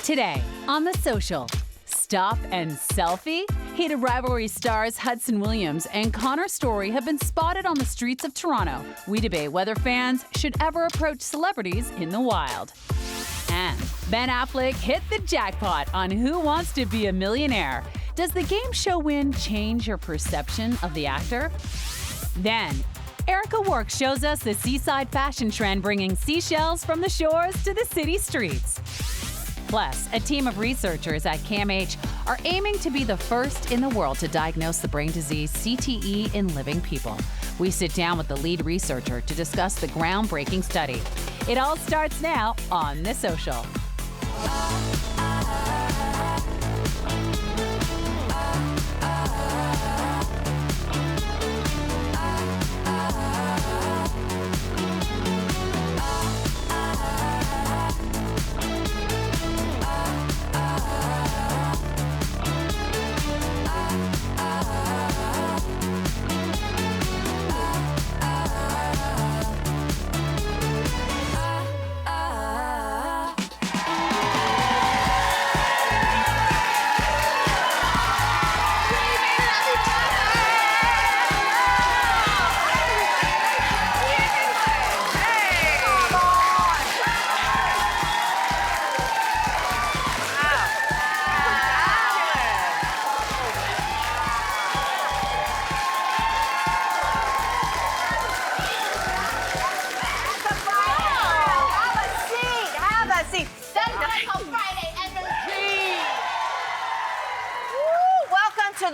Today on The Social, stop and selfie? Hated rivalry stars Hudson Williams and Connor Storrie have been spotted on the streets of Toronto. We debate whether fans should ever approach celebrities in the wild. And Ben Affleck hit the jackpot on Who Wants to Be a Millionaire. Does the game show win change your perception of the actor? Then, Erica Work shows us the seaside fashion trend bringing seashells from the shores to the city streets. Plus, a team of researchers at CAMH are aiming to be the first in the world to diagnose the brain disease CTE in living people. We sit down with the lead researcher to discuss the groundbreaking study. It all starts now on The Social.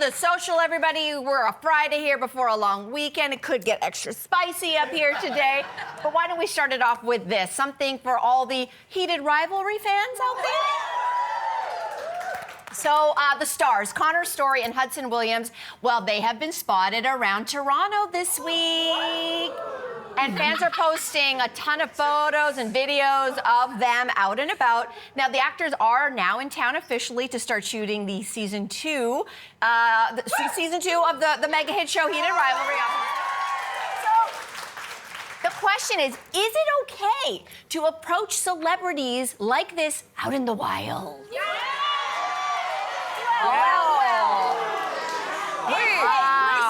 The Social, everybody. We're a Friday here before a long weekend. It could get extra spicy up here today. But why don't we start it off with this? Something for all the heated rivalry fans out there? So, the stars, Connor Storrie and Hudson Williams, well, they have been spotted around Toronto this week. And fans are posting a ton of photos and videos of them out and about. Now, the actors are now in town officially to start shooting the season two of the mega hit show Heated Rivalry. So, the question is it okay to approach celebrities like this out in the wild? Yeah.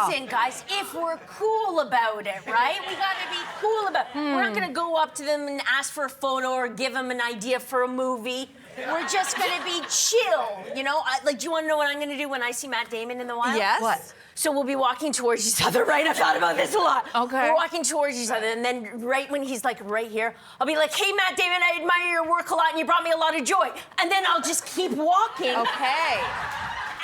Listen, guys, if we're cool about it, right? We gotta be cool about it. We're not gonna go up to them and ask for a photo or give them an idea for a movie. We're just gonna be chill, you know? Do you wanna know what I'm gonna do when I see Matt Damon in the wild? Yes. What? So we'll be walking towards each other, right? I've thought about this a lot. Okay. We're walking towards each other, and then right when he's like right here, I'll be like, hey, Matt Damon, I admire your work a lot, and you brought me a lot of joy. And then I'll just keep walking. Okay.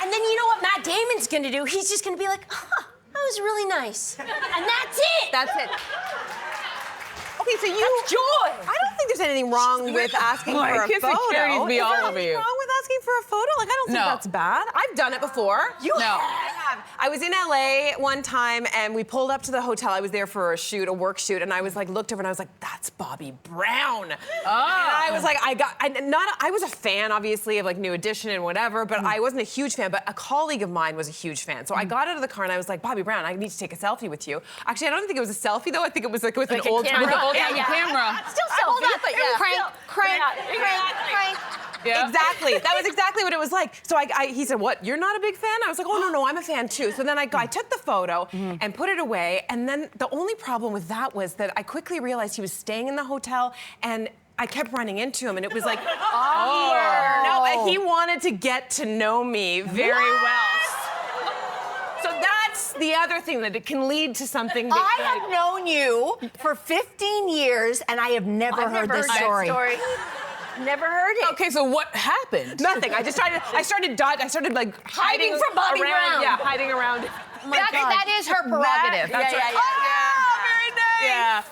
And then you know what Matt Damon's gonna do? He's just gonna be like, huh, that was really nice. And that's it. That's it. Okay, so That's joy. I don't think there's anything wrong with asking for a photo. Insecurities be all Is there over anything you. wrong with asking for a photo? Like, I don't think No. that's bad. I've done it before. I have. I was in LA one time, and we pulled up to the hotel. I was there for a work shoot, and I was like, looked over, and I was like, that's Bobby Brown. And I was like, I was a fan, obviously, of like New Edition and whatever, but I wasn't a huge fan. But a colleague of mine was a huge fan, so I got out of the car and I was like, Bobby Brown, I need to take a selfie with you. Actually, I don't think it was a selfie though. I think it was like with an old camera. camera. Still selfie, but yeah. Crank. Yeah. Exactly. That was exactly what it was like. So he said, what, you're not a big fan? I was like, oh, no, I'm a fan too. So then I took the photo and put it away. And then the only problem with that was that I quickly realized he was staying in the hotel, and I kept running into him, and it was like, no, he wanted to get to know me very well. So that's the other thing, that it can lead to something that I have known you for 15 years, and I have never heard this story. Never heard it. Okay, so what happened? nothing. I started like Hiding from Bobby Brown. Yeah, hiding around. That is her prerogative. That's right. Oh, very nice. Yeah.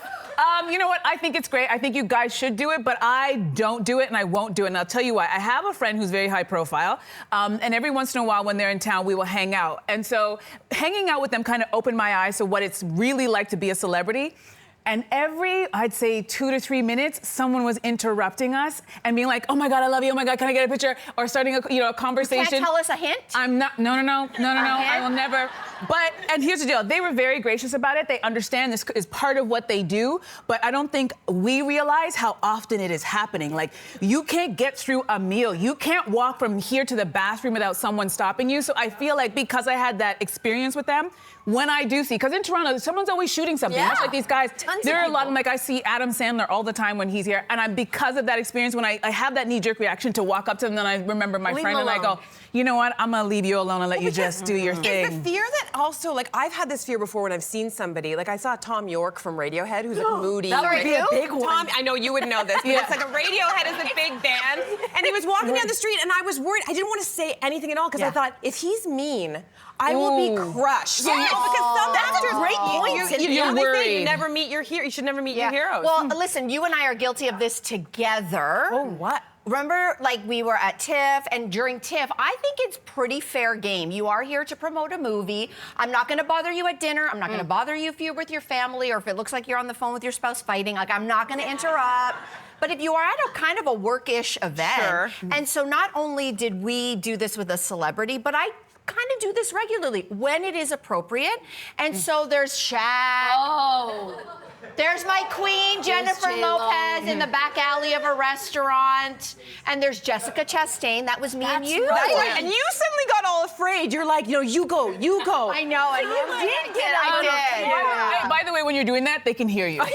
You know what? I think it's great. I think you guys should do it, but I don't do it and I won't do it. And I'll tell you why. I have a friend who's very high profile, and every once in a while when they're in town, we will hang out. And so hanging out with them kind of opened my eyes to what it's really like to be a celebrity. And every, I'd say 2 to 3 minutes, someone was interrupting us and being like, oh my God, I love you. Oh my God, can I get a picture? Or starting a conversation. You can't tell us a hint? I'm not, no, I will never. But, and here's the deal, they were very gracious about it. They understand this is part of what they do, but I don't think we realize how often it is happening. Like, you can't get through a meal. You can't walk from here to the bathroom without someone stopping you. So I feel like because I had that experience with them, when I do see, because in Toronto, someone's always shooting something. Yeah. Much like these guys. Tons there of are a lot people. of, like, I see Adam Sandler all the time when he's here, and because of that experience, when I have that knee-jerk reaction to walk up to them, then I remember my Leave friend him and I alone. go, you know what, I'm gonna leave you alone and let you just do your thing. Is the fear that also, like, I've had this fear before when I've seen somebody, like I saw Tom York from Radiohead, who's like moody. That would be a big one. Tom, I know you would know this, but it's like a Radiohead is a big band. And he was walking down the street and I was worried. I didn't want to say anything at all because I thought, if he's mean, I will be crushed. So, Yes. because some That's a actors, great point, You, Cynthia. you, You're they say worried. you never meet your hero. You should never meet your heroes. Well, listen, you and I are guilty of this together. Oh, what? Remember, like, we were at TIFF, and during TIFF, I think it's pretty fair game. You are here to promote a movie. I'm not going to bother you at dinner. I'm not going to bother you if you're with your family or if it looks like you're on the phone with your spouse fighting. Like, I'm not going to interrupt. But if you are at a kind of a work-ish event, Sure. and so not only did we do this with a celebrity, but I kind of do this regularly when it is appropriate. And so there's Shaq. Oh. There's my queen, Jennifer J-Lo. Lopez, in the back alley of a restaurant. And there's Jessica Chastain. That was me and That's you. right. That's right. And you suddenly got all afraid. You're like, you go. I know. And you did get I did. By the way, when you're doing that, they can hear you. Yeah.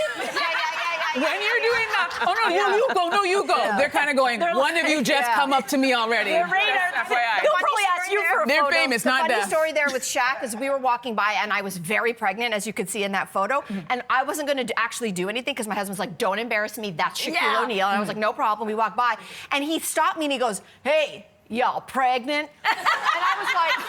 When you're doing that, oh no, you go. They're kind of going, one of you just come up to me already. They're radar. Just FYI. They'll probably ask you for a They're photo. famous, The not funny deaf. story there with Shaq is we were walking by and I was very pregnant, as you could see in that photo. And I wasn't going to actually do anything because my husband's like, don't embarrass me. That's Shaquille Yeah. O'Neal. And I was like, no problem. We walked by. And he stopped me and he goes, hey, y'all pregnant? And I was like...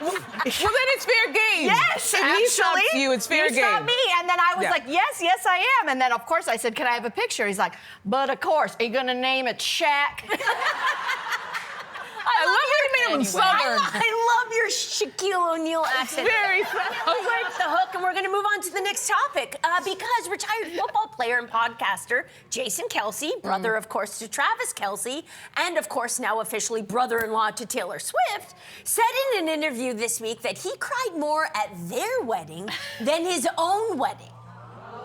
Well, then it's fair game. Yes, If he stops you, it's fair you stop game. me, and then I was Yeah. like, yes, I am. And then, of course, I said, can I have a picture? He's like, but of course, are you gonna name it Shaq? I love how you made him Southern. I love your Shaquille O'Neal accent. Very I like the hook, and we're going to move on to the next topic because retired football player and podcaster Jason Kelce, brother, of course, to Travis Kelce, and of course now officially brother-in-law to Taylor Swift, said in an interview this week that he cried more at their wedding than his own wedding.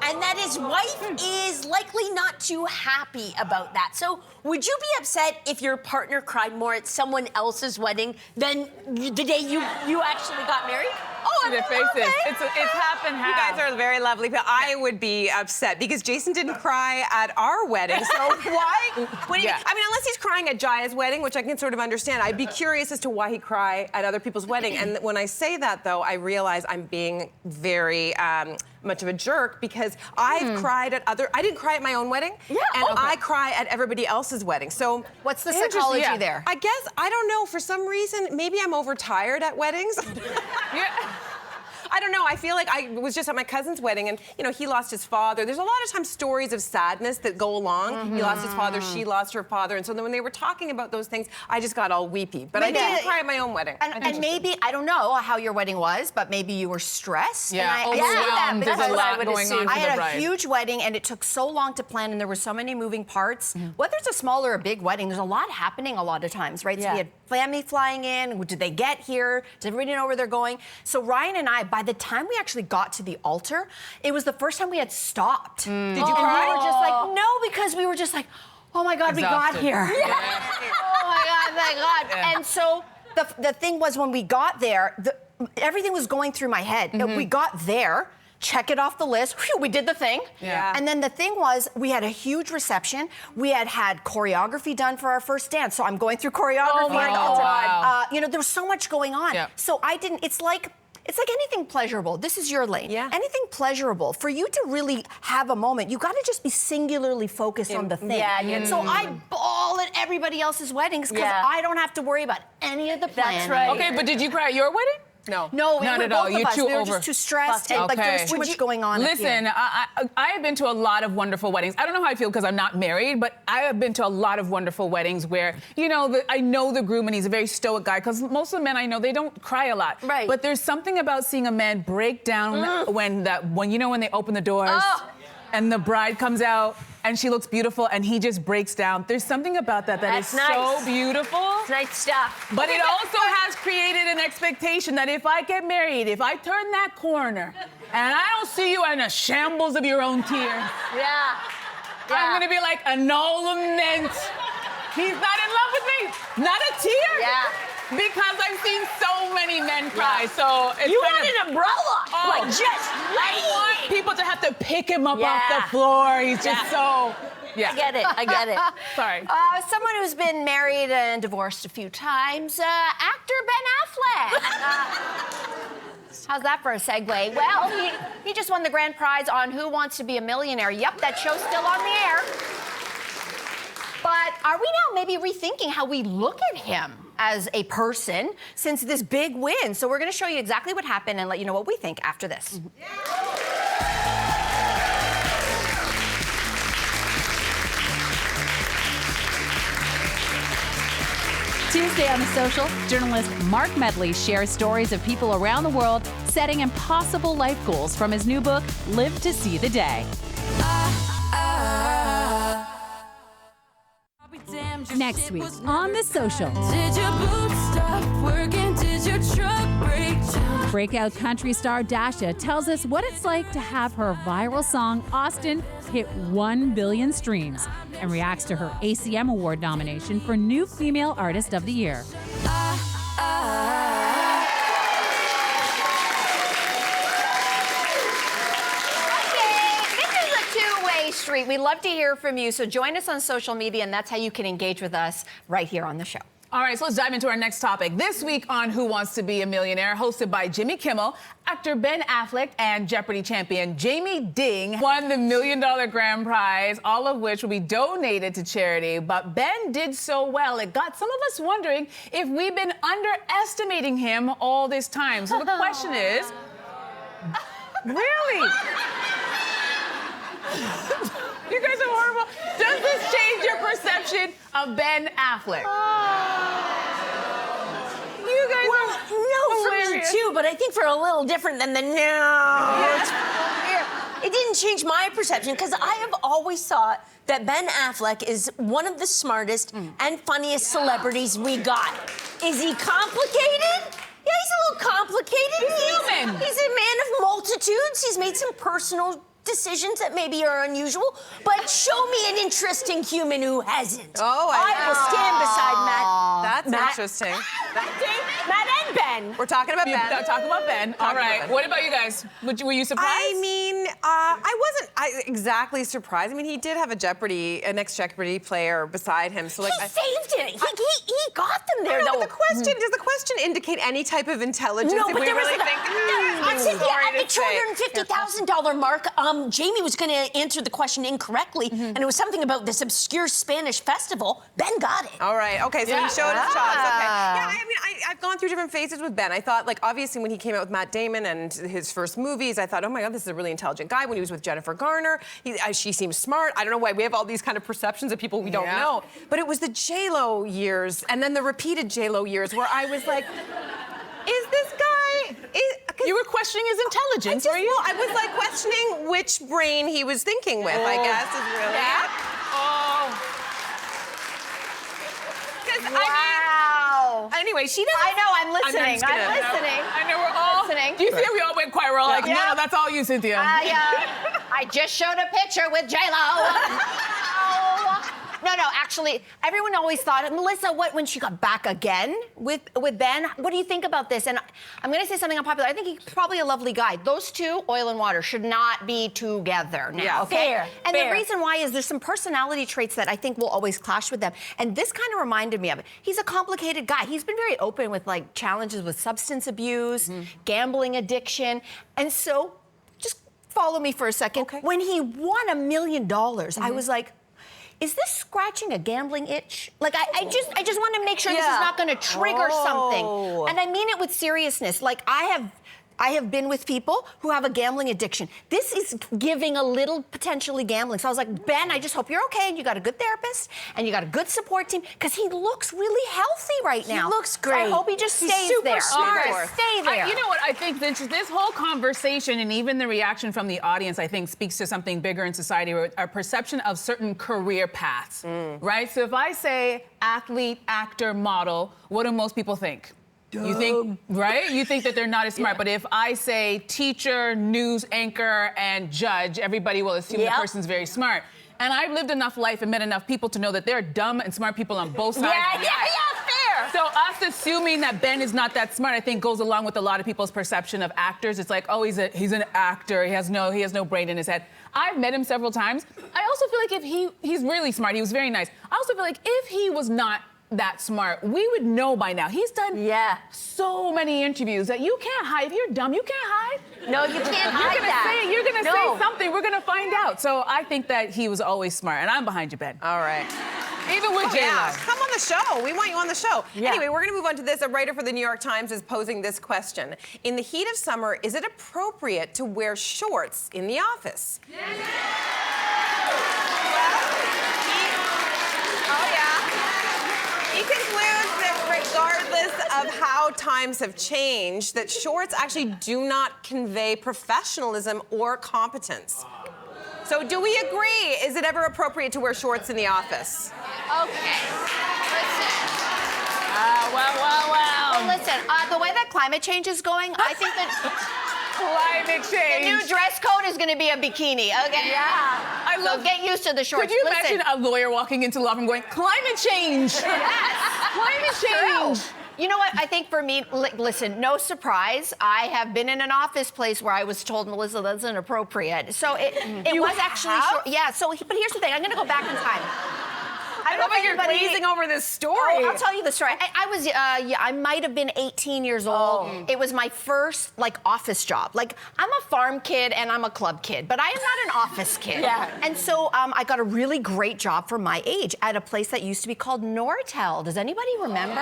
And that his wife is likely not too happy about that. So would you be upset if your partner cried more at someone else's wedding than the day you actually got married? Oh, their faces. okay. It's happened. You guys are very lovely, but I would be upset because Jason didn't cry at our wedding. So why? What do you, Yeah. I mean, unless he's crying at Jaya's wedding, which I can sort of understand, I'd be curious as to why he cry at other people's wedding. And when I say that, though, I realize I'm being very much of a jerk because I've cried at I didn't cry at my own wedding, and I cry at everybody else's wedding. So What's the psychology there? I guess, I don't know, for some reason, maybe I'm overtired at weddings. Yeah. I don't know. I feel like I was just at my cousin's wedding, and he lost his father. There's a lot of times stories of sadness that go along. He lost his father. She lost her father, and so then when they were talking about those things, I just got all weepy. But Maybe- I didn't cry at my own wedding. And maybe, I don't know how your wedding was, but maybe you were stressed. Yeah, and I see that, overwhelmed. but There's that's a what I lot would going assume. on for I had the a bride. huge wedding, and it took so long to plan, and there were so many moving parts. Whether it's a small or a big wedding, there's a lot happening a lot of times, right? So we had family flying in. Did they get here? Does everybody know where they're going? So Ryan and I, by the time we actually got to the altar, it was the first time we had stopped. Did you cry? We were just like, no, because we were just like, oh my God, we got Exhausted. here. Oh my God, thank God. Yeah. And so the thing was, when we got there, everything was going through my head. We got there, check it off the list. Whew, we did the thing. Yeah. And then the thing was, we had a huge reception. We had choreography done for our first dance. So I'm going through choreography. Oh my at the altar. God. There was so much going on. Yeah. So I didn't. It's like anything pleasurable. This is your lane. Yeah. Anything pleasurable. For you to really have a moment, you got to just be singularly focused on the thing. Yeah. So I ball at everybody else's weddings because Yeah. I don't have to worry about any of the planning. right. Okay, but did you cry at your wedding? No. No, Not we were at all. both of You're us. too We were over. just too stressed. And, like, there was too much going on. Listen, I have been to a lot of wonderful weddings. I don't know how I feel because I'm not married, but I have been to a lot of wonderful weddings where, you know, I know the groom and he's a very stoic guy because most of the men I know, they don't cry a lot. Right. But there's something about seeing a man break down when they open the doors and the bride comes out and she looks beautiful and he just breaks down. There's something about that That's is nice. so beautiful. It's nice stuff. But it also has created an expectation that if I get married, if I turn that corner and I don't see you in a shambles of your own tears, Yeah. I'm gonna be like, annulment. He's not in love with me. Not a tear. Yeah. Because I've seen so many men cry. So it's You kind want of, an umbrella? Like, just I want people to have to pick him up off Yeah. the floor. He's just so. Yeah. I get it. I get it. Sorry. Someone who's been married and divorced a few times, actor Ben Affleck. How's that for a segue? Well, he just won the grand prize on Who Wants to Be a Millionaire. Yep, that show's still on the air. But are we now maybe rethinking how we look at him as a person since this big win? So we're going to show you exactly what happened and let you know what we think after this. Tuesday on The Social, journalist Mark Medley shares stories of people around the world setting impossible life goals from his new book, Live to See the Day. Next week on The Social. Did your boots stop working? Did your truck break down? Breakout country star Dasha tells us what it's like to have her viral song, Austin, hit 1 billion streams and reacts to her ACM Award nomination for New Female Artist of the Year. Street. We'd love to hear from you, so join us on social media, and that's how you can engage with us right here on the show. All right, so let's dive into our next topic. This week on Who Wants to Be a Millionaire, hosted by Jimmy Kimmel, actor Ben Affleck and Jeopardy champion Jamie Ding won the $1 million grand prize, all of which will be donated to charity. But Ben did so well, it got some of us wondering if we've been underestimating him all this time. So the question is, really? You guys are horrible. Does this change your perception of Ben Affleck? You guys are No, for me too, but I think for a little different than the It didn't change my perception because I have always thought that Ben Affleck is one of the smartest and funniest celebrities we got. Is he complicated? Yeah, he's a little complicated. He's human. He's a man of multitudes. He's made some personal decisions that maybe are unusual, but show me an interesting human who hasn't. Oh, I will stand beside Matt. That's interesting. Matt and Ben. We're talking about Ben. Talking about Ben. All right. Ben. What about you guys? Were you surprised? I mean, I wasn't exactly surprised. I mean, he did have an ex-Jeopardy player beside him. So, like, He saved it. He got them there, I know, though. but does the question indicate any type of intelligence? No, if but we there was really think Cynthia, sorry at the to say. $250,000 mark, Jamie was going to answer the question incorrectly, and it was something about this obscure Spanish festival. Ben got it. All right. Okay. So he showed his chops. Okay. Yeah. I mean, I've gone through different phases with Ben. I thought, like, obviously when he came out with Matt Damon and his first movies, I thought, oh my God, this is a really intelligent guy. When he was with Jennifer Garner, she seems smart. I don't know why we have all these kind of perceptions of people we don't know. But it was the J-Lo years and then the repeated J-Lo years where I was like, is this guy? You were questioning his intelligence, were you? Well, I was like questioning which brain he was thinking with, I guess, is really it. Oh. Wow. Anyway, she doesn't. I know, I'm listening. I'm listening. I know we're all listening. Do you see how we all went quiet? We're all like, no, that's all you, Cynthia. I just showed a picture with J-Lo. No, actually, everyone always thought, Melissa, when she got back again with Ben, what do you think about this? And I'm going to say something unpopular. I think he's probably a lovely guy. Those two, oil and water, should not be together now, Yeah. okay? Fair. The reason why is there's some personality traits that I think will always clash with them. And this kind of reminded me of it. He's a complicated guy. He's been very open with, like, challenges with substance abuse, gambling addiction. And so, just follow me for a second. Okay. When he won $1 million, I was like, is this scratching a gambling itch? Like, I just want to make sure this is not going to trigger something. And I mean it with seriousness. Like, I have been with people who have a gambling addiction. This is giving a little potentially gambling. So I was like, Ben, I just hope you're okay and you got a good therapist and you got a good support team because he looks really healthy right now. He looks great. So I hope he just stays there. smart. Stay there. You know what? I think this whole conversation and even the reaction from the audience, I think, speaks to something bigger in society, or our perception of certain career paths, right? So if I say athlete, actor, model, what do most people think? You think, right? You think that they're not as smart. But if I say teacher, news anchor, and judge, everybody will assume the person's very smart. And I've lived enough life and met enough people to know that there are dumb and smart people on both sides. Fair. So us assuming that Ben is not that smart, I think, goes along with a lot of people's perception of actors. It's like, oh, he's an actor. He has no brain in his head. I've met him several times. I also feel like if he's really smart. He was very nice. I also feel like if he was not that smart, we would know by now. He's done so many interviews that you can't hide. If you're dumb, you can't hide. No, you can't hide that. You're gonna say something. We're gonna find out. So I think that he was always smart, and I'm behind you, Ben. All right. Even with J-Lo. Yeah, come on the show. We want you on the show. Anyway, we're going to move on to this. A writer for the New York Times is posing this question. In the heat of summer, is it appropriate to wear shorts in the office? He concludes that regardless of how times have changed, that shorts actually do not convey professionalism or competence. So do we agree? Is it ever appropriate to wear shorts in the office? Okay. Listen. Well. Listen, the way that climate change is going, I think that Climate change. the new dress code is going to be a bikini, okay? I love. So get used to the shorts. Could you Listen. imagine a lawyer walking into the law firm going, climate change? Climate change. You know what? I think for me, listen, no surprise. I have been in an office place where I was told, Melissa, that's inappropriate. So it was actually short. Yeah, but here's the thing. I'm going to go back in time. I don't know if you're glazing over this story. Oh, I'll tell you the story. I might have been 18 years old. It was my first, office job. I'm a farm kid and I'm a club kid, but I am not an office kid. And so I got a really great job for my age at a place that used to be called Nortel. Does anybody remember?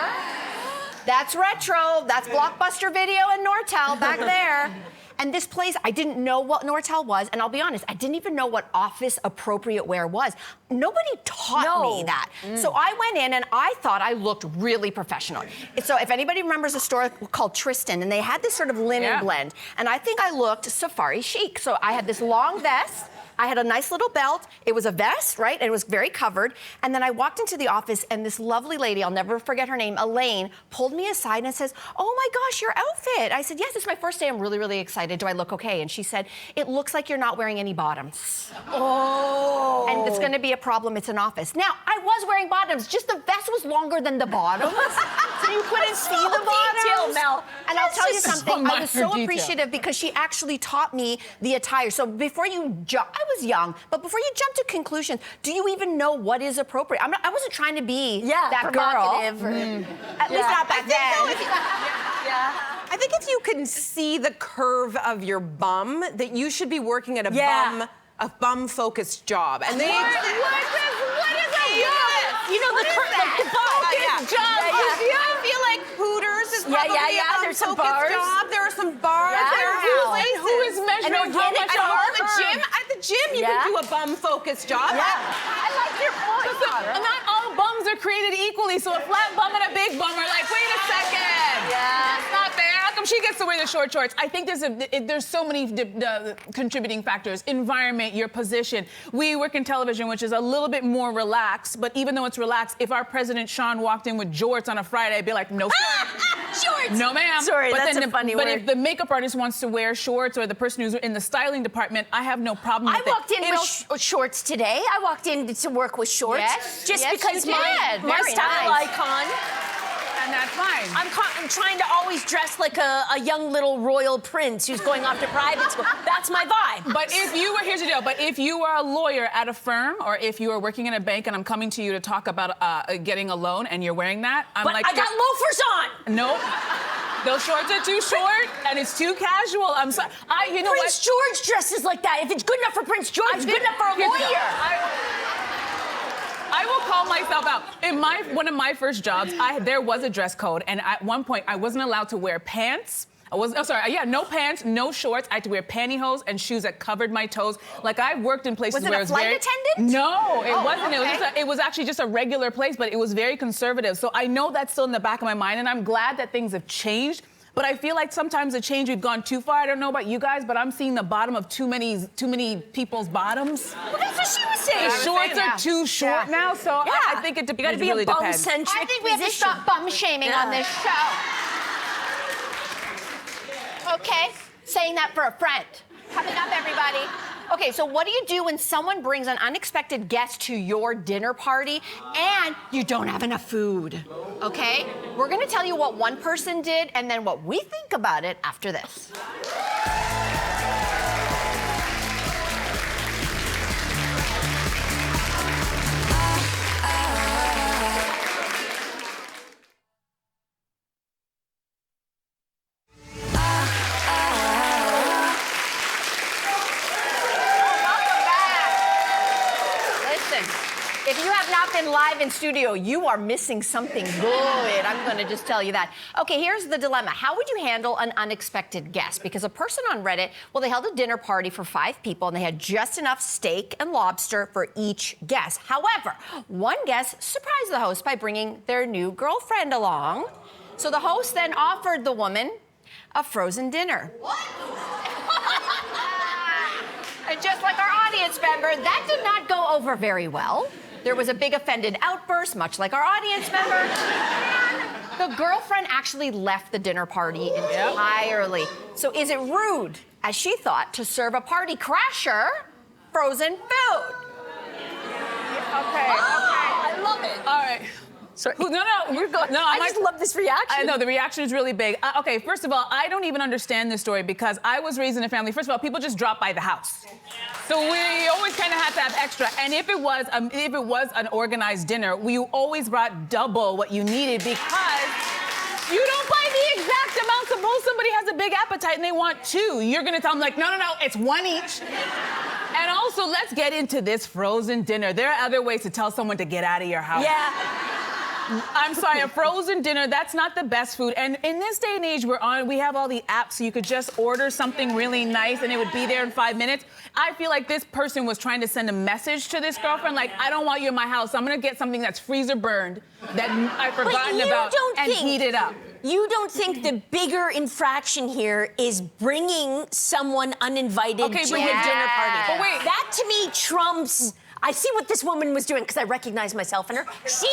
That's retro. That's Blockbuster Video and Nortel back there. And this place, I didn't know what Nortel was, and I'll be honest, I didn't even know what office appropriate wear was. Nobody taught me that. So I went in and I thought I looked really professional. So if anybody remembers a store called Tristan, and they had this sort of linen blend, and I think I looked safari chic. So I had this long vest. I had a nice little belt. It was a vest, right? And it was very covered. And then I walked into the office, and this lovely lady, I'll never forget her name, Elaine, pulled me aside and says, oh my gosh, your outfit. I said, yes, it's my first day. I'm really, really excited. Do I look okay? And she said, it looks like you're not wearing any bottoms. Oh. And it's going to be a problem. It's an office. Now, I was wearing bottoms. Just the vest was longer than the bottoms. So you couldn't see the bottoms. Mel. And I'll tell you something. I was so detail. appreciative because she actually taught me the attire. So before you jump, I was young, but before you jump to conclusions, do you even know what is appropriate? I wasn't trying to be that provocative girl. At least not back then. I think if you can see the curve of your bum, that you should be working at a bum-focused job. And they What is a You know, the focused job? I feel like Hooters is probably a there's some bum-focused bars. job. There are some bars. Yeah. There are places. Who is measuring how much At the gym, you can do a bum-focused job. I like your point. Not all bums are created equally, so a flat bum and a big bum are like, wait a second. That's not fair. How come she gets to wear the short shorts? I think there's so many contributing factors. Environment, your position. We work in television, which is a little bit more relaxed, but even though it's relaxed, if our president Sean walked in with jorts on a Friday, I'd be like, no, Shorts. no, ma'am. Sorry, but that's then a funny But word. if the makeup artist wants to wear shorts or the person who's in the styling department, I have no problem with I walked in it. with shorts today. I walked in to work with shorts. Yes, just yes, because you my did. Very style nice. icon. And that's fine. I'm trying to always dress like a young little royal prince who's going off to private school. That's my vibe. But here's the deal, but if you are a lawyer at a firm or if you are working in a bank and I'm coming to you to talk about getting a loan and you're wearing that, I'm But like... I got loafers on. Nope. Those shorts are too short and it's too casual. I'm sorry. You know Prince what? George dresses like that. If it's good enough for Prince George, it's good enough for a lawyer. I will call myself out. In one of my first jobs, there was a dress code, and at one point, I wasn't allowed to wear pants. No pants, no shorts. I had to wear pantyhose and shoes that covered my toes. Like, I worked in places where it was Was it a flight attendant? No, it wasn't. Okay. It was actually just a regular place, but it was very conservative. So I know that's still in the back of my mind, and I'm glad that things have changed. But I feel like sometimes the change, we've gone too far. I don't know about you guys, but I'm seeing the bottom of too many people's bottoms. Well, that's what she was saying. The shorts are too short now, so I think it You gotta be really a depends. bum-centric I think we have to position. stop bum shaming on this show. Okay, saying that for a friend. Coming up, everybody. Okay, so what do you do when someone brings an unexpected guest to your dinner party and you don't have enough food? Okay, we're gonna tell you what one person did and then what we think about it after this. If you have not been live in studio, you are missing something good. I'm going to just tell you that. Okay, here's the dilemma. How would you handle an unexpected guest? Because a person on Reddit, well, they held a dinner party for 5 people, and they had just enough steak and lobster for each guest. However, one guest surprised the host by bringing their new girlfriend along. So the host then offered the woman a frozen dinner. What? And just like our audience member, that did not go over very well. There was a big offended outburst, much like our audience member. And the girlfriend actually left the dinner party entirely. So is it rude, as she thought, to serve a party crasher frozen food? Okay. I love it. All right. Sorry. No, we're good. No, I just love this reaction. I know, the reaction is really big. Okay, first of all, I don't even understand this story because I was raised in a family. First of all, people just drop by the house. So we always kind of had to have extra. And if it was an organized dinner, we always brought double what you needed because you don't buy the exact amount. Suppose somebody has a big appetite and they want 2. You're gonna tell them like, no, it's 1 each. And also, let's get into this frozen dinner. There are other ways to tell someone to get out of your house. Yeah. I'm sorry, a frozen dinner, that's not the best food. And in this day and age we have all the apps, so you could just order something really nice and it would be there in 5 minutes. I feel like this person was trying to send a message to this girlfriend, like, I don't want you in my house. I'm gonna get something that's freezer burned that I've forgotten about and heat it up. You don't think the bigger infraction here is bringing someone uninvited to your dinner party? But wait. That to me trumps. I see what this woman was doing because I recognize myself in her. She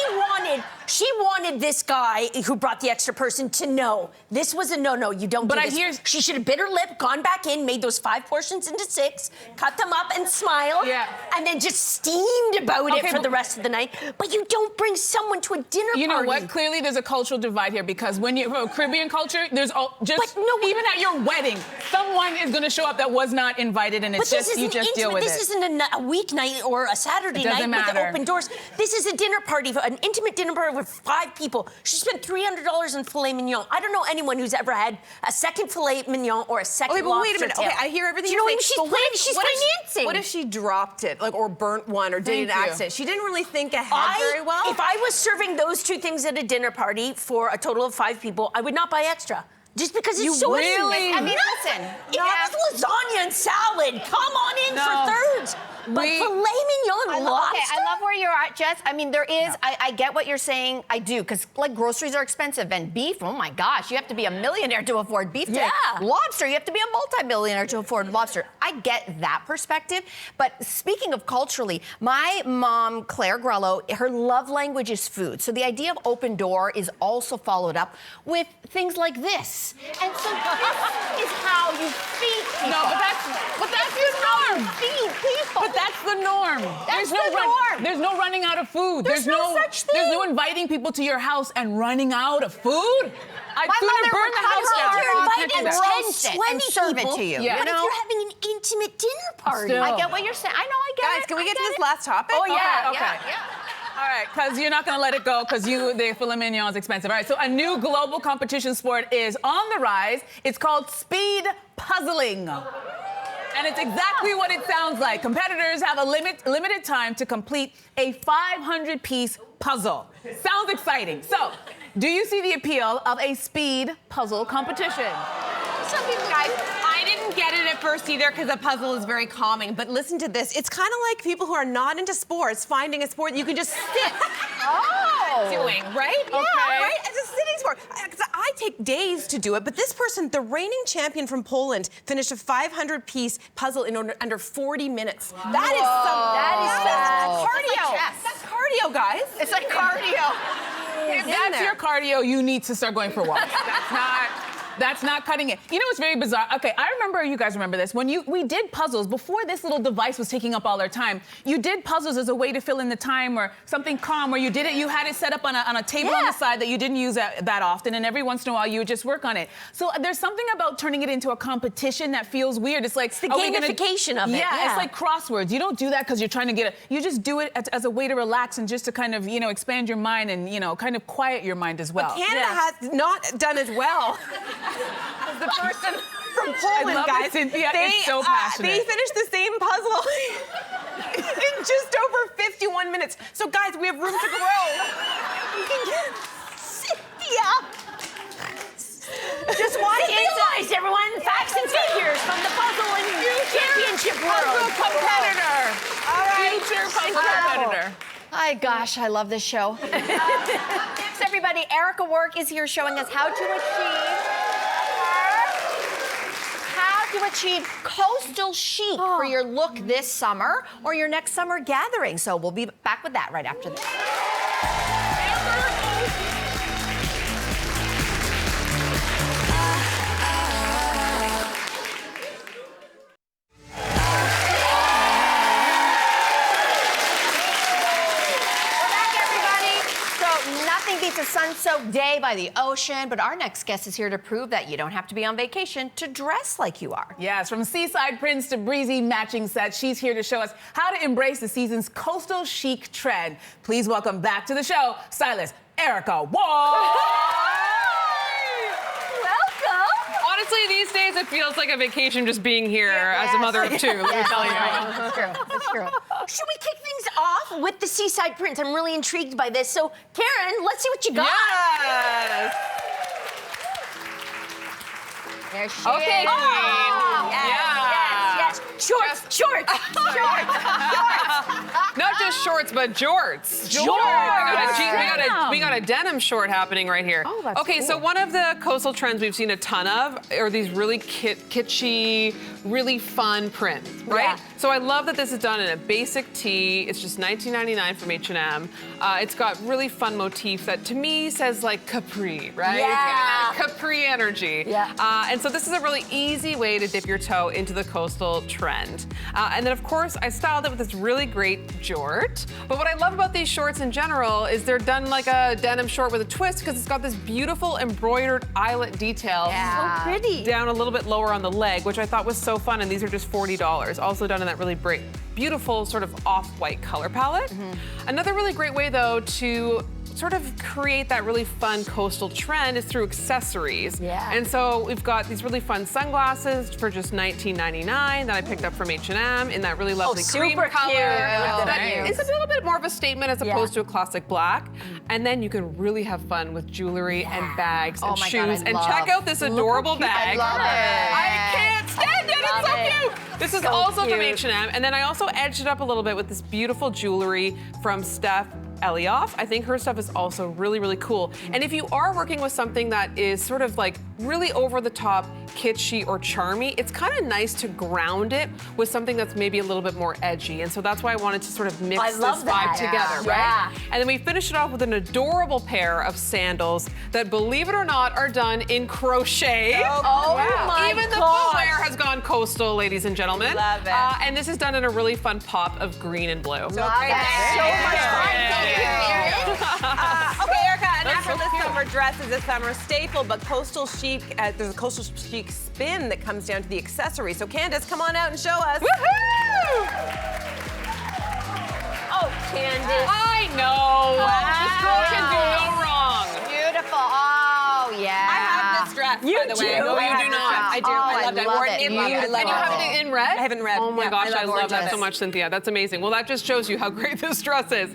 wanted this guy who brought the extra person to know this was a no-no. You don't do this. She should have bit her lip, gone back in, made those 5 portions into 6, cut them up and smiled, and then just steamed about it for the rest of the night. But you don't bring someone to a dinner party. You know what? Clearly there's a cultural divide here because when you're Caribbean culture, there's even at your wedding, someone is going to show up that was not invited, and it's just you just deal with it. This isn't a weeknight or a Saturday night with open doors. This is a dinner party, an intimate dinner party with 5 people. She spent $300 on filet mignon. I don't know anyone who's ever had a second filet mignon or a second lobster wait a minute. tail. Okay, I hear everything Do you know you're what saying. she's financing? What if she dropped it, or burnt one, or did an accident? She didn't really think ahead very well. If I was serving those 2 things at a dinner party for a total of 5 people, I would not buy extra. Just because it's so really? I mean, listen. If it was lasagna and salad, come on in for thirds. But filet mignon, lobster? Okay, I love where you're at, Jess. I mean, there is, I get what you're saying. I do, because, like, groceries are expensive. And beef, oh, my gosh, you have to be a millionaire to afford beef today. Yeah. Lobster, you have to be a multi-millionaire to afford lobster. I get that perspective. But speaking of culturally, my mom, Claire Grelo, her love language is food. So the idea of open door is also followed up with things like this. And so this is how you feed people. No, but that's the norm. Feed people. But that's the norm. That's the norm. There's no running out of food. There's no such thing. There's no inviting people to your house and running out of food. My mother would You're inviting 10, 20 and serve people. it to you. Yeah. But if you're having an intimate dinner party. Still. I get what you're saying. I know, I get it. Guys, can we get to I this it. last topic? Oh, yeah, Okay. yeah. All right, because you're not going to let it go because the filet mignon is expensive. All right, so a new global competition sport is on the rise. It's called speed puzzling. And it's exactly what it sounds like. Competitors have a limited time to complete a 500-piece puzzle. Sounds exciting. So, do you see the appeal of a speed puzzle competition? Some people, guys, I didn't get it at first either because the puzzle is very calming. But listen to this. It's kind of like people who are not into sports finding a sport you can just sit doing, right? Okay. Yeah, right? It's a sitting sport. I take days to do it, but this person, the reigning champion from Poland, finished a 500-piece puzzle in under 40 minutes. Wow. That is cardio. That's cardio, guys. It's like cardio. If that's your cardio, you need to start going for walks. That's not cutting it. You know what's very bizarre? Okay, I remember, you guys remember this, when we did puzzles, before this little device was taking up all our time, you did puzzles as a way to fill in the time or something calm, where you had it set up on a table on the side that you didn't use that often, and every once in a while you would just work on it. So there's something about turning it into a competition that feels weird. It's like, the gamification of it. Yeah, it's like crosswords. You don't do that because you're trying to you just do it as a way to relax and just to kind of, expand your mind and, kind of quiet your mind as well. But Canada has not done as well. The person from Poland, guys, Cynthia is so passionate. They finished the same puzzle in just over 51 minutes. So, guys, we have room to grow. You can get Cynthia. Just watch Analyze, everyone. Facts and figures from the puzzle and championship world. Competitor. All right. Future puzzle competitor. My gosh, I love this show. Next, everybody, Erica Work is here showing us how to achieve coastal chic for your look this summer or your next summer gathering. So we'll be back with that right after this. Beats a sun-soaked day by the ocean, but our next guest is here to prove that you don't have to be on vacation to dress like you are. Yes, from seaside prints to breezy matching sets, she's here to show us how to embrace the season's coastal chic trend. Please welcome back to the show, stylist Erica Work. Honestly, these days it feels like a vacation just being here as a mother of two, let me tell you. That's true. That's true. Should we kick things off with the seaside prints? I'm really intrigued by this. So, Karen, let's see what you got. Yes. There she Okay, is. Queen. Yes. Shorts. Not just shorts, but jorts. We got a denim short happening right here. Oh, that's okay, cool. so one of the coastal trends we've seen a ton of are these really kitschy, really fun prints, right? Yeah. So I love that this is done in a basic tee. It's just $19.99 from H&M. It's got really fun motif that to me says like capri, right? Yeah. It's got capri energy. Yeah. And so this is a really easy way to dip your toe into the coastal trend. And then, of course, I styled it with this really great jort. But what I love about these shorts in general is they're done like a denim short with a twist because it's got this beautiful embroidered eyelet detail. Yeah. So pretty. Down a little bit lower on the leg, which I thought was so fun. And these are just $40. Also done in that really beautiful sort of off-white color palette. Another really great way, though, to sort of create that really fun coastal trend is through accessories. Yeah. And so we've got these really fun sunglasses for just $19.99 that I picked up from H&M in that really lovely cream super color. cute. It's a little bit more of a statement as opposed to a classic black. And then you can really have fun with jewelry and bags and Oh my shoes. God, I and love- check out this adorable bag. I love it. I can't stand it. It's so cute. This is So also from cute. H&M. And then I also edged it up a little bit with this beautiful jewelry from Steph Elioff. I think her stuff is also really, really cool. And if you are working with something that is sort of like really over the top, kitschy or charmy, it's kind of nice to ground it with something that's maybe a little bit more edgy. And so that's why I wanted to sort of mix I this love vibe that. together, Yeah. right? And then we finish it off with an adorable pair of sandals that, believe it or not, are done in crochet. Oh my Even the gosh. footwear has gone coastal, ladies and gentlemen. Love it. And this is done in a really fun pop of green and blue. Love that. So much fun. Thank you. Okay, Erica, an That's so effortless cute. summer dress is a summer staple, but coastal chic, there's a coastal chic spin that comes down to the accessory. So Candace, come on out and show us. Woohoo! Oh, Candace. I know. This girl can do no wrong. Beautiful. Oh, yeah. I have this dress. dress, You by the way. do? No, I you have do the not. dress. I do. Oh, I love that. love Wore it. in You red. love And you have it in red? I have it in red. Oh my Yeah. gosh, I love that gorgeous. so much, Cynthia. That's amazing. Well, that just shows you how great this dress is.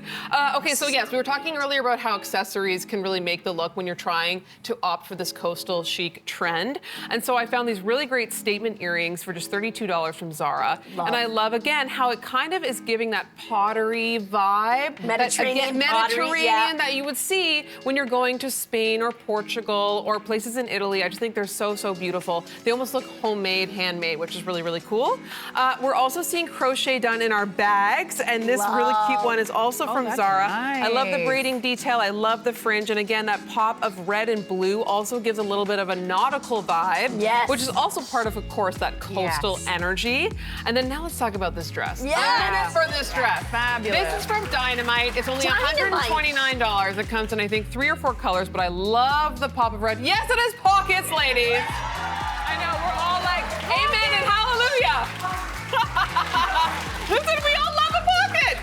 Okay, so yes, we were talking earlier about how accessories can really make the look when you're trying to opt for this coastal chic trend. And so I found these really great statement earrings for just $32 from Zara. And I love, again, how it kind of is giving that pottery vibe. Mediterranean pottery, Mediterranean that you would see when you're going to Spain or Portugal or places in Italy. I just think they're so, so beautiful. They almost look homemade, handmade, which is really, really cool. We're also seeing crochet done in our bags, and this really cute one is also from that's Zara. I love the nice. braiding detail. I love the fringe, and again, that pop of red and blue also gives a little bit of a nautical vibe, Yes. which is also part of course, that coastal Yes. energy. And then now let's talk about this dress. Yeah. A minute for this dress. Fabulous. This is from Dynamite. It's only Dynamite. $129. It comes in, I think, 3 or 4 colors, but I love the pop of red. Yes, it has pockets, ladies. I know, we're all like, amen and hallelujah. Listen, we all love a pocket.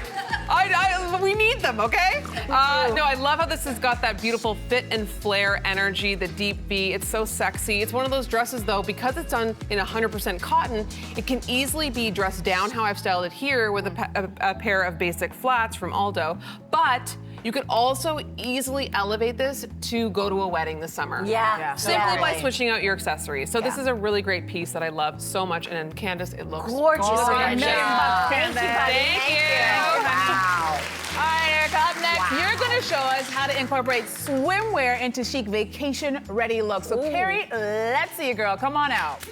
We need them, okay? No, I love how this has got that beautiful fit and flare energy, the deep V. It's so sexy. It's one of those dresses, though, because it's done in 100% cotton, it can easily be dressed down how I've styled it here with a pair of basic flats from Aldo. But you could also easily elevate this to go to a wedding this summer. Yeah. Simply by switching out your accessories. So this is a really great piece that I love so much. And then Candace, it looks Gorgeous. gorgeous. Thank you, buddy. Thank you. Wow. All right, Erica, up next, you're going to show us how to incorporate swimwear into chic vacation-ready looks. So, Carrie, let's see you, girl. Come on out.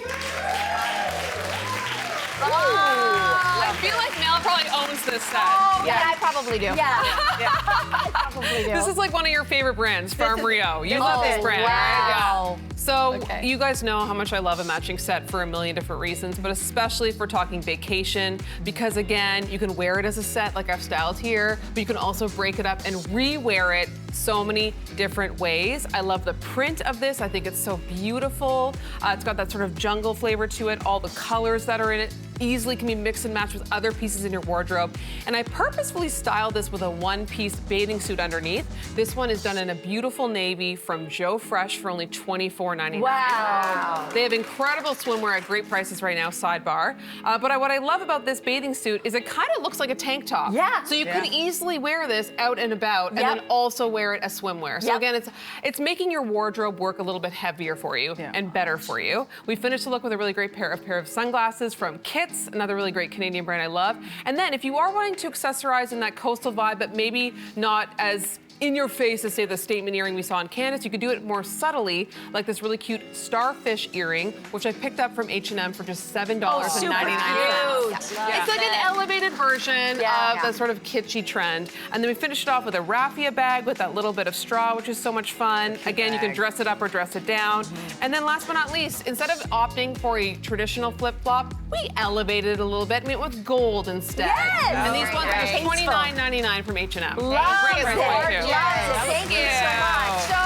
I feel like Mel probably owns this set. Oh, yeah, I probably do. Yeah. I probably do. This is like one of your favorite brands, Farm Rio. You love this brand, right? wow. Yeah. So Okay. you guys know how much I love a matching set for a million different reasons, but especially if we're talking vacation, because again, you can wear it as a set like I've styled here, but you can also break it up and re-wear it so many different ways. I love the print of this. I think it's so beautiful. It's got that sort of jungle flavor to it. All the colors that are in it easily can be mixed and matched with other pieces in your wardrobe. And I purposefully styled this with a one-piece bathing suit underneath. This one is done in a beautiful navy from Joe Fresh for only $24.99. Wow. They have incredible swimwear at great prices right now, sidebar. But what I love about this bathing suit is it kind of looks like a tank top. Yeah. So you could easily wear this out and about and then also wear it as swimwear. So again, it's making your wardrobe work a little bit heavier for you and better for you. We finished the look with a really great pair of sunglasses from Kits, another really great Canadian brand I love. And then if you are wanting to accessorize in that coastal vibe, but maybe not as in your face as, say, the statement earring we saw in Candace, you could do it more subtly, like this really cute starfish earring, which I picked up from H&M for just $7.99. Cute. It's like an elevated version of the sort of kitschy trend. And then we finished it off with a raffia bag with that little bit of straw, which is so much fun. Again, you can dress it up or dress it down. And then last but not least, instead of opting for a traditional flip-flop, we elevated it a little bit and went with gold instead. Yes. And these ones are just Tasteful. $29.99 from H&M. Love Great it. price too. Thank you so much. So,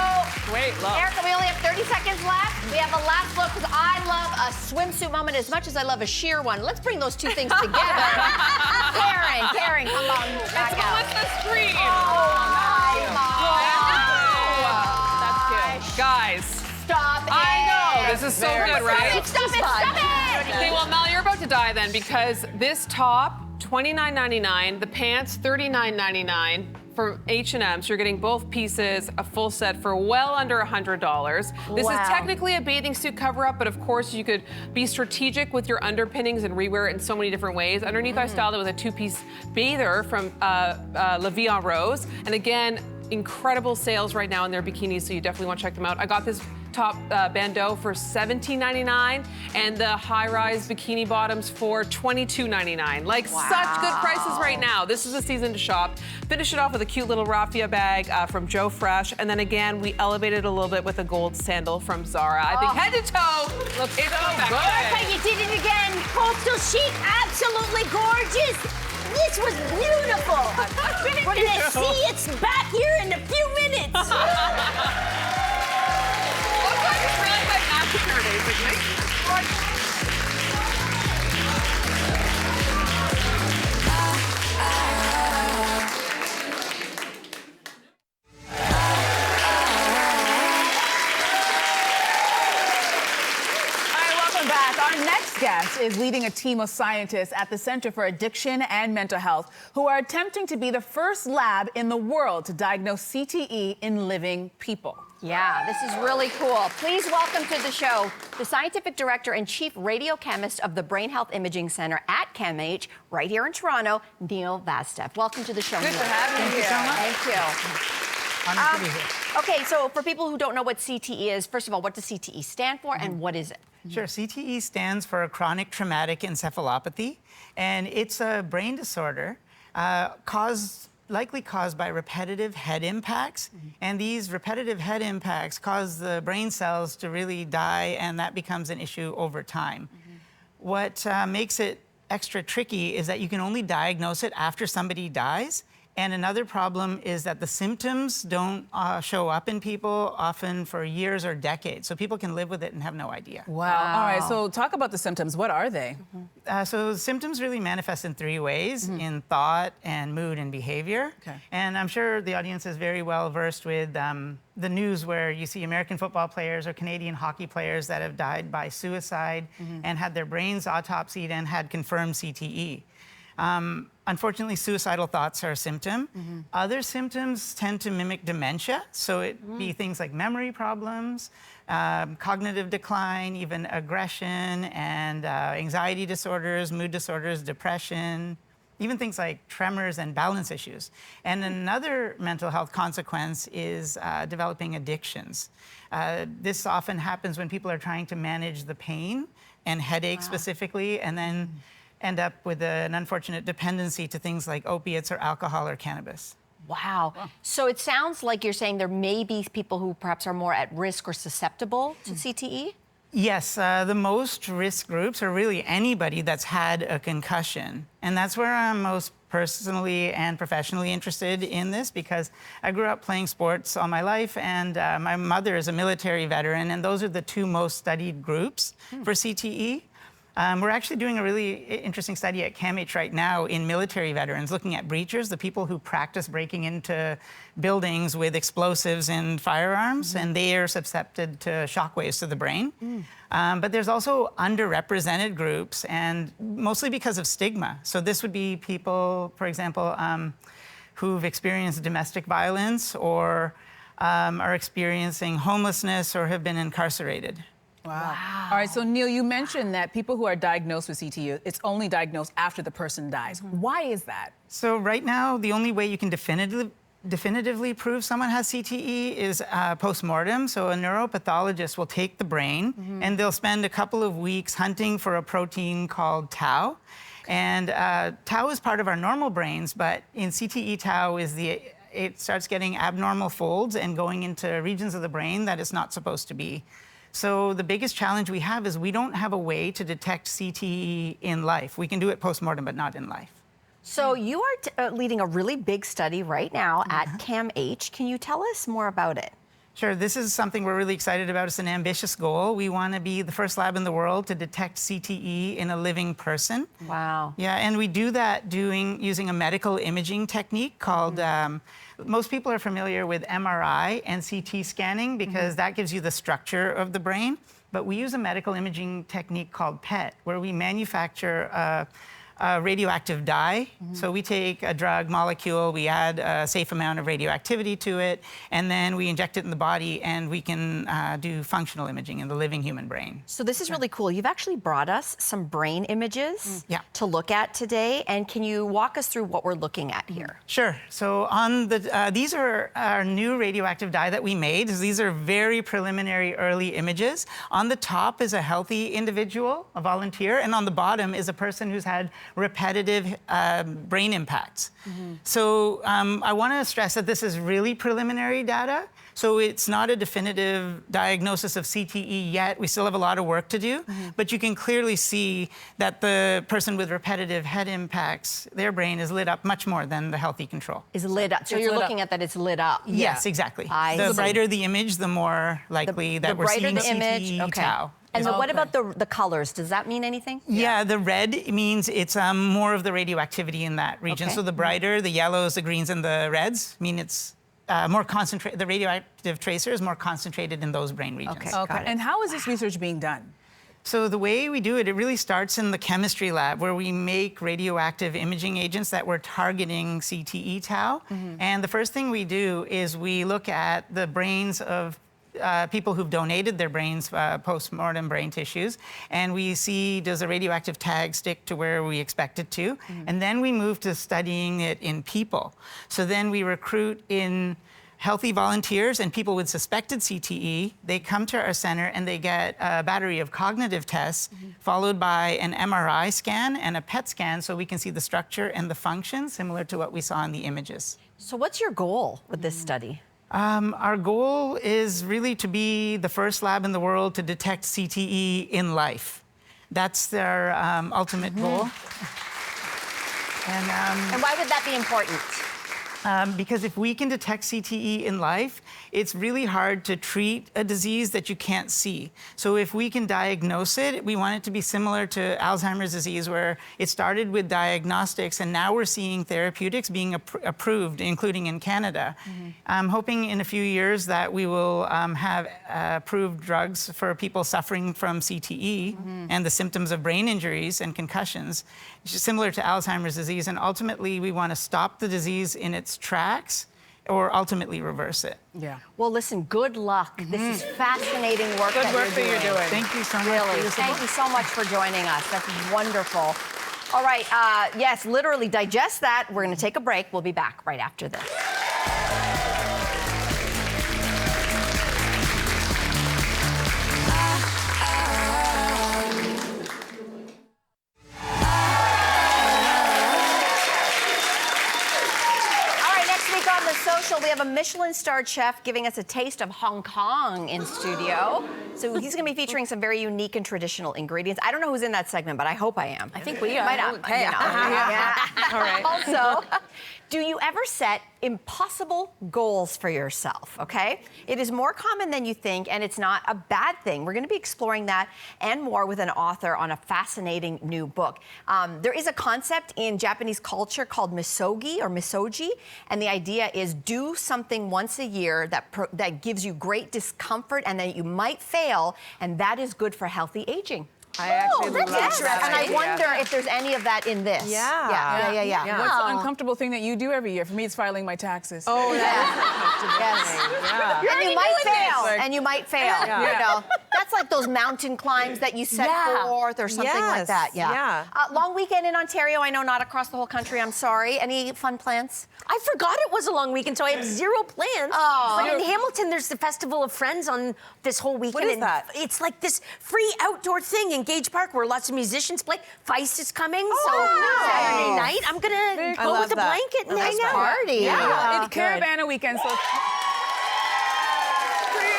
Great look. Erica, we only have 30 seconds left. We have a last look because I love a swimsuit moment as much as I love a sheer one. Let's bring those two things together. Karen, come on back out. Melissa Grelo. Oh, That's cute. Guys. Stop it. I know. This is so good, right? Stop it. Okay, well, Mel, you're about to die then because this top, $29.99, the pants, $39.99 for H&M. So you're getting both pieces, a full set for well under $100. This is technically a bathing suit cover-up, but of course you could be strategic with your underpinnings and rewear it in so many different ways. Underneath, I styled it with a two-piece bather from La Vie en Rose. And again, incredible sales right now in their bikinis, so you definitely want to check them out. I got this top bandeau for $17.99 and the high-rise bikini bottoms for $22.99. Like such good prices right now. This is the season to shop. Finish it off with a cute little raffia bag from Joe Fresh, and then again we elevated a little bit with a gold sandal from Zara. I think head to toe looks so good. Erica, you did it again. Coastal Chic, absolutely gorgeous. This was beautiful. We're gonna see it's back here in a few minutes. Looks like it's really like massacre, basically. Loyst is leading a team of scientists at the Center for Addiction and Mental Health who are attempting to be the first lab in the world to diagnose CTE in living people. Yeah, this is really cool. Please welcome to the show the scientific director and chief radiochemist of the Brain Health Imaging Center at CAMH, right here in Toronto, Neil Vastev. Welcome to the show, Good Neil. to have you here. Thank you. Honored to be here. Okay, so for people who don't know what CTE is, first of all, what does CTE stand for and what is it? Sure, CTE stands for chronic traumatic encephalopathy, and it's a brain disorder likely caused by repetitive head impacts. And these repetitive head impacts cause the brain cells to really die, and that becomes an issue over time. What makes it extra tricky is that you can only diagnose it after somebody dies. And another problem is that the symptoms don't show up in people often for years or decades. So people can live with it and have no idea. Wow. All right, so talk about the symptoms. What are they? So symptoms really manifest in three ways, in thought and mood and behavior. Okay. And I'm sure the audience is very well versed with the news where you see American football players or Canadian hockey players that have died by suicide and had their brains autopsied and had confirmed CTE. Unfortunately, suicidal thoughts are a symptom. Other symptoms tend to mimic dementia, so it be things like memory problems, cognitive decline, even aggression and anxiety disorders, mood disorders, depression, even things like tremors and balance issues. And another mental health consequence is developing addictions. This often happens when people are trying to manage the pain and headaches specifically, and then end up with an unfortunate dependency to things like opiates or alcohol or cannabis. Wow. So it sounds like you're saying there may be people who perhaps are more at risk or susceptible to CTE? Yes, the most risk groups are really anybody that's had a concussion. And that's where I'm most personally and professionally interested in this, because I grew up playing sports all my life, and my mother is a military veteran, and those are the two most studied groups for CTE. We're actually doing a really interesting study at CAMH right now in military veterans, looking at breachers, the people who practice breaking into buildings with explosives and firearms, and they are susceptible to shockwaves to the brain. But there's also underrepresented groups, and mostly because of stigma. So this would be people, for example, who've experienced domestic violence or are experiencing homelessness or have been incarcerated. Wow. All right, so Neil, you mentioned that people who are diagnosed with CTE, it's only diagnosed after the person dies. Why is that? So right now, the only way you can definitively prove someone has CTE is post-mortem. So a neuropathologist will take the brain and they'll spend a couple of weeks hunting for a protein called tau. And tau is part of our normal brains, but in CTE, tau is it starts getting abnormal folds and going into regions of the brain that it's not supposed to be. So the biggest challenge we have is we don't have a way to detect CTE in life. We can do it post-mortem, but not in life. So you are leading a really big study right now at CAMH. Can you tell us more about it? Sure, this is something we're really excited about. It's an ambitious goal. We want to be the first lab in the world to detect CTE in a living person. Wow. Yeah, and we do that using a medical imaging technique called, most people are familiar with MRI and CT scanning because that gives you the structure of the brain. But we use a medical imaging technique called PET, where we manufacture a radioactive dye. So we take a drug molecule, we add a safe amount of radioactivity to it, and then we inject it in the body, and we can do functional imaging in the living human brain. So this is really cool. You've actually brought us some brain images to look at today, and can you walk us through what we're looking at here? Sure. So on the these are our new radioactive dye that we made. These are very preliminary early images. On the top is a healthy individual, a volunteer, and on the bottom is a person who's had repetitive brain impacts. So I want to stress that this is really preliminary data. So it's not a definitive diagnosis of CTE yet. We still have a lot of work to do, but you can clearly see that the person with repetitive head impacts, their brain is lit up much more than the healthy control. Is lit up. So you're looking at that it's lit up. Yes, exactly. The brighter the image, the more likely that we're seeing CTE tau. And what about the colors? Does that mean anything? Yeah, the red means it's more of the radioactivity in that region. So the brighter, the yellows, the greens, and the reds mean it's more concentrated. The radioactive tracer is more concentrated in those brain regions. Okay. And how is this research being done? So the way we do it, it really starts in the chemistry lab where we make radioactive imaging agents that we're targeting CTE tau. And the first thing we do is we look at the brains of people who've donated their brains, post-mortem brain tissues, and we see, does the radioactive tag stick to where we expect it to? And then we move to studying it in people. So then we recruit in healthy volunteers and people with suspected CTE. They come to our center and they get a battery of cognitive tests, followed by an MRI scan and a PET scan so we can see the structure and the function, similar to what we saw in the images. So what's your goal with this study? Our goal is really to be the first lab in the world to detect CTE in life. That's their ultimate goal. And why would that be important? Because if we can detect CTE in life, it's really hard to treat a disease that you can't see. So if we can diagnose it, we want it to be similar to Alzheimer's disease, where it started with diagnostics, and now we're seeing therapeutics being approved, including in Canada. I'm hoping in a few years that we will have approved drugs for people suffering from CTE and the symptoms of brain injuries and concussions, similar to Alzheimer's disease. And ultimately, we want to stop the disease in its tracks or ultimately reverse it. Yeah. Well, listen, good luck. This is fascinating work Good that work that you're doing. Thank you so much. Really, thank you so much for joining us. That's wonderful. All right, yes, literally digest that. We're going to take a break. We'll be back right after this. On The Social, we have a Michelin-starred chef giving us a taste of Hong Kong in studio. So he's going to be featuring some very unique and traditional ingredients. I don't know who's in that segment, but I hope I am. I think we are. Might not. Okay. You know. Yeah. All right. Also, do you ever set impossible goals for yourself, okay? It is more common than you think, and it's not a bad thing. We're going to be exploring that and more with an author on a fascinating new book. There is a concept in Japanese culture called misogi, and the idea is do something once a year that gives you great discomfort and that you might fail, and that is good for healthy aging. I actually love that. And I idea. wonder if there's any of that in this. Yeah. Yeah. What's the uncomfortable thing that you do every year? For me, it's filing my taxes. Oh, Yes. yeah. And you might fail. Like- And you might fail. Yeah. You know, that's like those mountain climbs that you set forth or something like Yes. that. Yeah. Yeah. Long weekend in Ontario. I know not across the whole country. I'm sorry. Any fun plans? I forgot it was a long weekend, so I have zero plans. Oh. But in Hamilton, there's the Festival of Friends on this whole weekend. What is and that? It's like this free outdoor thing in Gage Park where lots of musicians play. Feist is coming, so wow. Saturday night, I'm gonna go love with a that. blanket and hang out. Party. It's Caravana weekend, so you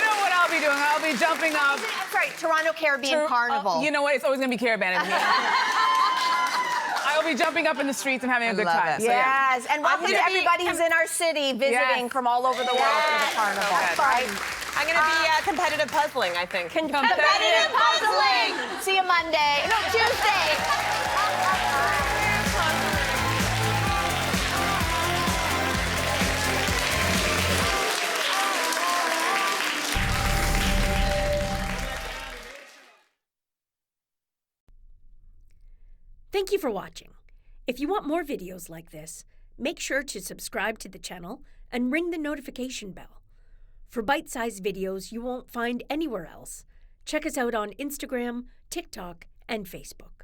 know what I'll be doing. I'll be jumping up. That's right. Toronto Caribbean Carnival. You know what? It's always going to be Caravana to me. I will be jumping up in the streets and having a good love time. it. So, yeah. Yes, and welcome to everybody who's in our city visiting Yes. from all over the world for the carnival. Right? I'm going to be competitive puzzling, I think. Competitive puzzling. See you Monday. No, Tuesday. Thank you for watching. If you want more videos like this, make sure to subscribe to the channel and ring the notification bell. For bite-sized videos you won't find anywhere else, check us out on Instagram, TikTok, and Facebook.